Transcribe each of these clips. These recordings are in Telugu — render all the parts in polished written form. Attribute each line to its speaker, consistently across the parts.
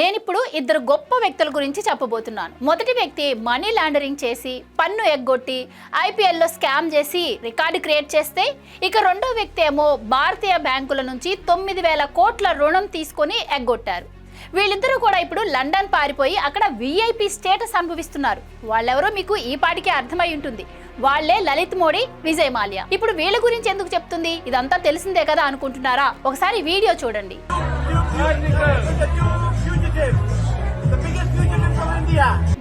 Speaker 1: నేనిప్పుడు ఇద్దరు గొప్ప వ్యక్తుల గురించి చెప్పబోతున్నాను. మొదటి వ్యక్తి మనీ లాండరింగ్ చేసి పన్ను ఎగ్గొట్టి ఐపీఎల్లో స్కామ్ చేసి రికార్డు క్రియేట్ చేస్తే, ఇక రెండో వ్యక్తి ఏమో భారతీయ బ్యాంకుల నుంచి 9,000 కోట్ల రుణం తీసుకొని ఎగ్గొట్టారు. వీళ్ళిద్దరూ కూడా ఇప్పుడు లండన్ పారిపోయి అక్కడ విఐపి స్టేటస్ అనుభవిస్తున్నారు. వాళ్ళెవరో మీకు ఈ పాటికే అర్థమై ఉంటుంది. వాళ్లే లలిత్ మోడీ, విజయ్ మాల్యా. ఇప్పుడు వీళ్ళ గురించి ఎందుకు చెప్తుంది, ఇదంతా తెలిసిందే కదా అనుకుంటున్నారా? ఒకసారి వీడియో చూడండి.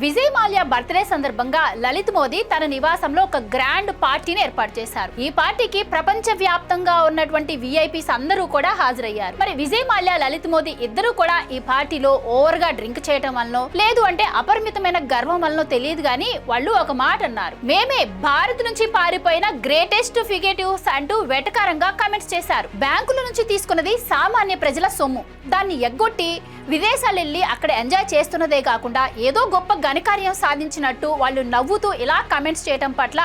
Speaker 1: విజయ్ మాల్యా బర్త్డే సందర్భంగా లలిత్ మోదీ తన నివాసంలో ఒక గ్రాండ్ పార్టీని ఏర్పాటు చేశారు. ఈ పార్టీకి ప్రపంచ వ్యాప్తంగా ఉన్నటువంటి విఐపీస్ అందరూ కూడా హాజరయ్యారు. మరి విజయ్ మాల్యా, లలిత్ మోదీ ఇద్దరు కూడా ఈ పార్టీలో ఓవర్ గా డ్రింక్ చేయటం వల్ల లేదు అంటే అపరిమితమైన గర్వం వల్ల తెలియదు గానీ వాళ్ళు ఒక మాట అన్నారు. మేమే భారత్ నుంచి పారిపోయిన గ్రేటెస్ట్ ఫిగేటివ్స్ అంటూ వెటకారంగా కామెంట్స్ చేశారు. బ్యాంకుల నుంచి తీసుకున్నది సామాన్య ప్రజల సొమ్ము, దాన్ని ఎగ్గొట్టి విదేశాలు వెళ్ళి అక్కడ ఎంజాయ్ చేస్తున్నదే కాకుండా ఏదో గొప్ప ఘనకార్యం సాధించినట్టు వాళ్ళు నవ్వుతూ ఇలా కామెంట్స్ చేయడం పట్ల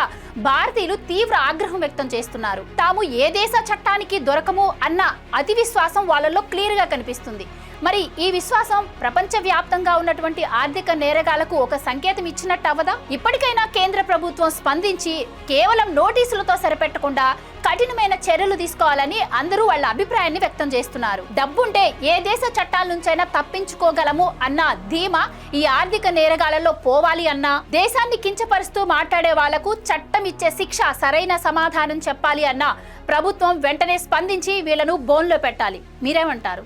Speaker 1: భారతీయులు తీవ్ర ఆగ్రహం వ్యక్తం చేస్తున్నారు. తాము ఏ దేశ చట్టానికి దొరకము అన్న అతి విశ్వాసం వాళ్ళలో క్లియర్ గా కనిపిస్తుంది. మరి ఈ విశ్వాసం ప్రపంచ వ్యాప్తంగా ఉన్నటువంటి ఆర్థిక నేరగాళ్లకు ఒక సంకేతం ఇచ్చినట్టు అవదా? ఇప్పటికైనా కేంద్ర ప్రభుత్వం స్పందించి కేవలం నోటీసులతో సరిపెట్టకుండా కఠినమైన చర్యలు తీసుకోవాలని అందరూ వాళ్ళ అభిప్రాయాన్ని వ్యక్తం చేస్తున్నారు. డబ్బుంటే ఏ దేశ చట్టాల నుంచైనా తప్పించుకోగలము అన్న ధీమా ఈ ఆర్థిక నేరగాళ్లలో పోవాలి అన్నా, దేశాన్ని కించపరుస్తూ మాట్లాడే వాళ్లకు చట్టం ఇచ్చే శిక్ష సరైన సమాధానం చెప్పాలి అన్నా ప్రభుత్వం వెంటనే స్పందించి వీళ్లను బోన్లో పెట్టాలి. మీరేమంటారు?